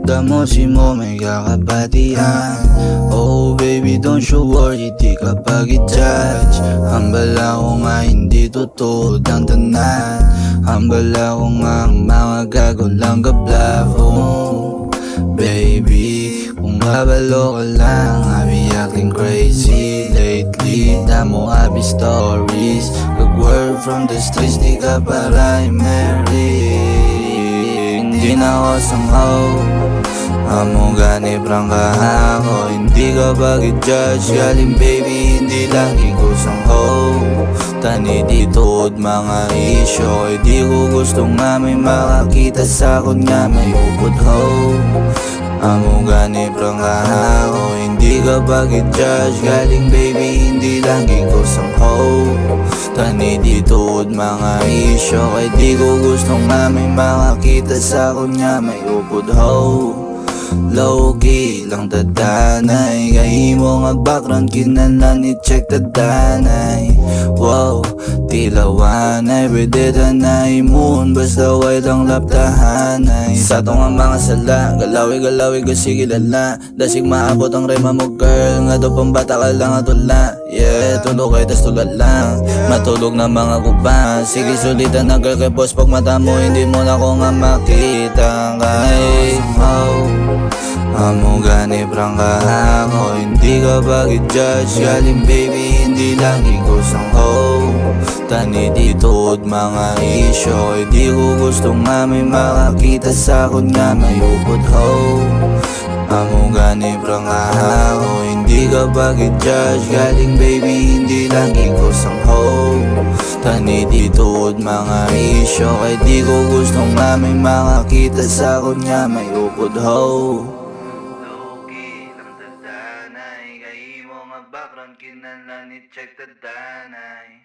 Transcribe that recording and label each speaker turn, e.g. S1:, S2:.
S1: Damo si mo may kakapatihan. Oh baby don't you worry, di ka pag-i-judge. Hambal ako nga hindi totoo ang tanan. Hambal ako nga ang mga gago lang ka-bluff. Oh baby, kung babalo ka lang, I be acting crazy lately. Damo abi stories, good-word from the streets, di ka para i-marry. Hindi na ako somehow, amo gani prangka ako. Hindi ka pag-i-judge, galing baby, hindi lang ikusang ho. Tani dito od mga isyo, di ko gustong nga may makakita sa akon nga may upod ho. Amo gani prangka ako, hindi ka pag-i-judge, galing baby, hindi lang ikusang ho. Tani dito od mga isyo, di ko gustong nga may makakita sa akon nga may upod ho. Low-key lang tadanay, kay mo nga background kinanan i-check tadanay. Wow, tilawanay, pwede tanay moon, basta way lang laptahanay. Sa to nga mga sala, galawi-galawi kasi kilala. Dasig maabot ang rema mo girl, nga do pambata ka lang atula. Yeah, tulog kay tas tulad lang, matulog na mga kuba. Sige sulitan na girl kay boss, pag mata mo hindi mo na ko nga makita. Kay amo gani prangka ako, hindi ka pag-i-judge, galing baby, hindi lang ikusang ho. Tani dito od mga isyo, di ko gustong nga may makakita sa akon nga may upod ho. Amo gani prangka ako, hindi ka pag-i-judge, galing baby, hindi lang ikusang ho. Tani dito od mga isyo, di ko gustong nga may makakita sa akon nga may upod ho. Background kinanan i-check tadanay.